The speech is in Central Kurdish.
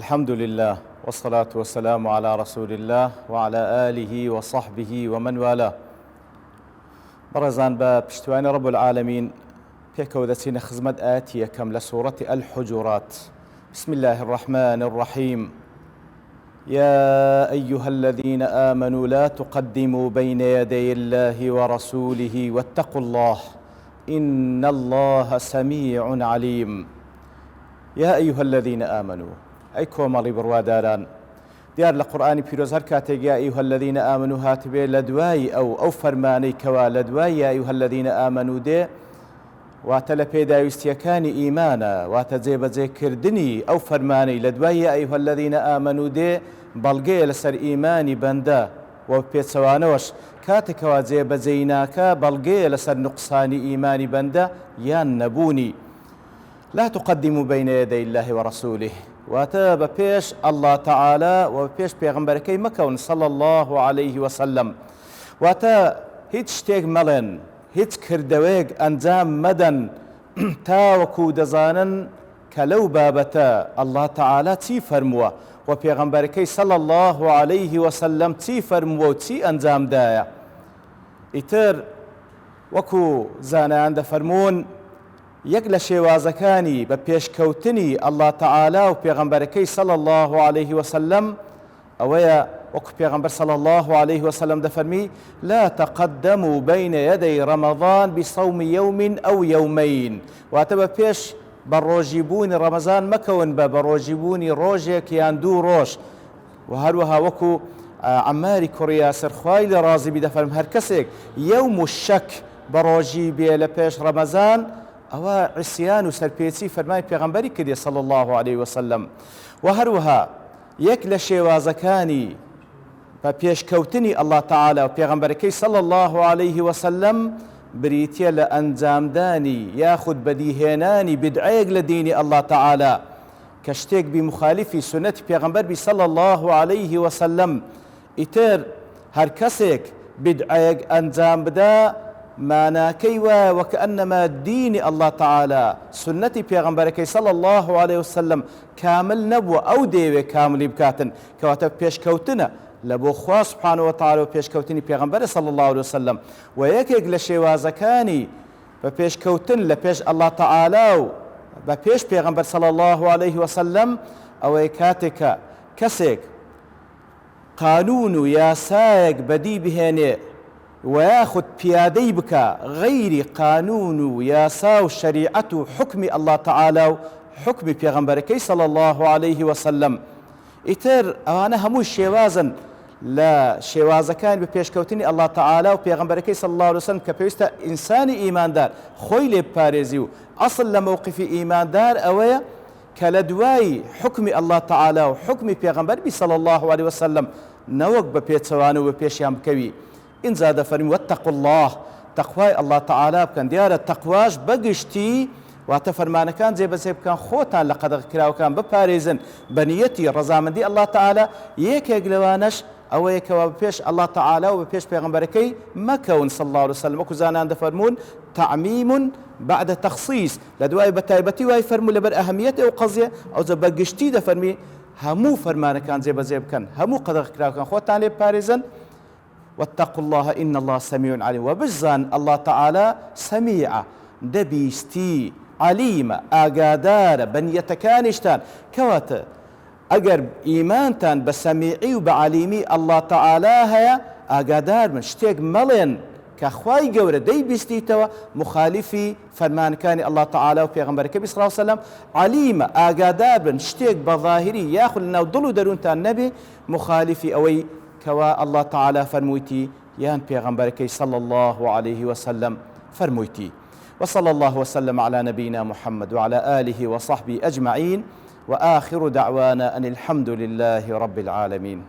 الحمد لله والصلاة والسلام على رسول الله وعلى آله وصحبه ومن والاه. برزان بشتوان رب العالمين بيكودتين خزمت آتية كم لسورة الحجرات. بسم الله الرحمن الرحيم. يا أيها الذين آمنوا لا تقدموا بين يدي الله ورسوله واتقوا الله إن الله سميع عليم. يا أيها الذين آمنوا أي كومالي برواداران ديار القرآن بيروز هركاتي يا أيها الذين آمنوا هاتبي لدواي أو فرماني كوا لدواي يا أيها الذين آمنوا دي واتلبي داوستيكاني إيمانا واتزيب كردني أو فرماني لدواي يا أيها الذين آمنوا دي بلغي لسر إيماني بندا وبيت سوانوش كاتك وزيب زيناكا بلغي لسر نقصان إيماني بندا يان نبوني. لا تقدموا بين يدي الله ورسوله واتى بيش الله تعالى وبيش بيغمبركي مكون صلى الله عليه وسلم واتى هيت شتيق ملن هيت كردويق أنزام مدن تاوكو دزانن كلو بابتا الله تعالى تي فرموا وبيغمبركي صلى الله عليه وسلم تي فرموا تي أنزام دايا إتر وكو زانان دفرمون یەک لە شێوازەکانی بە پێشکەوتنی ئەڵڵا تەعالا و پێغەمبەرەکەی صلی الله عليه وسلم ئەوەیە وەکو پێغەمبەر صلی الله عليه وسلم دەفەرمی لا تقدموا بين يدي رمضان بصوم يوم أو يومين واتە بە پێش بە ڕۆژیبوونی ڕەمەزان مەکەون بە ڕۆژیبوونی ڕۆژێک یان دوو ڕۆژ و هەروەها وەکو عەماری کوڕی یاسر خوای لێ ڕازی بی دەفەرم هەر کەسێک یەوم الشەک بە ڕۆژی بێ لە پێش ڕەمەزان ئەوە عیسیان و سەرپێچی فەرمای پێغەمبەری کردی صلی الله عليه وسلم و هەروەها یەک لە شێوازەکانی بە پێشکەوتنی ئەڵڵا تەعالا و پێغەمبەرەکەی صلی الله عليه وسلم بریتیە لە ئەنجامدانی یاخود بەدیهێنانی بدعەیەک لە دینی ئەڵڵا تەعالا کە شتێک بی مخالیفی سنەتی پێغەمبەر بی صلی الله عليه وسلم ئیتر هەر کەسێک بدعەیەک ئەنجام بدا ماناکەی وایە وەکەئەنەما دینی ئەڵڵا تەعالا سنەتی پێغەمبەرەکەی صلی الله عليه وسلم کامل نەبووە ئەو دەیەوێت کاملی بکاتن کەواتە پێشکەوتنە لە بۆ خوا سوبحانەوە وتەعالا و پێشکەوتنی پێغەمبەرە صلی الله عليه وسلم و یەکێک لە شێوازەکانی بە پێشکەوتن لە پێش ئەڵڵا تەعالا و بە پێش پێغەمبەر صلی الله عليه وسلم ئەوەی کاتێکە کەسێک قانون و یاسایەک بەدی بهێنێ وياخذ بيادي بك غير قانون وياسا وشريعة وحكم الله تعالى وحكم بيغمبركي صلى الله عليه وسلم إتر أنا همو شوازا لا شوازا كان ببيشكوتني الله تعالى وبيغمبركي صلى الله عليه وسلم كبيستا إنساني إيمان دار خويلي باريزيو أصل لموقف إيمان دار أويا كالدواي حكم الله تعالى وحكم بيغمبر صلى الله عليه وسلم نوق ببيتسوانو وبيشيام بكوي إن زاد فرمي واتقوا الله تقوى الله تعالى بكان ديار التقواش بقشتي واتفرمان كان زي بزيب كان خوتان لقد كراو كان بباريزن بنيتي رزامندي الله تعالى يك يقلوانش أو يكوا بيش الله تعالى وبيش بيغمبركي مكون صلى الله عليه وسلم وكو زانان دفرمون تعميم بعد تخصيص لدواي بتايبتي واي فرمو لبر أهميته وقضية أو زي بقشتي دفرمي همو فرمان كان زي بزيب كان همو قد كراو كان خوتان لباريزن واتقوا الله إن الله سميع عليم وبجزان الله تعالى سميع دبيستي عليم آقادار بنيتكانشتان كوات أقرب إيمانتان بسميعي وبعليمي الله تعالى هيا آقادار من شتيق ملين كخواي قورة دي بيستيتوا مخالفي فرمان كان الله تعالى وبيغمبر كبير صلى الله عليه وسلم عليم آقادار من شتيق بظاهري ياخذ لنا وضلوا درونتان النبي مخالفي أوي كوا الله تعالى فرمويتي يان بيغمبركي صلى الله عليه وسلم فرمويتي. وصلى الله وسلم على نبينا محمد وعلى آله وصحبه أجمعين وآخر دعوانا أن الحمد لله رب العالمين.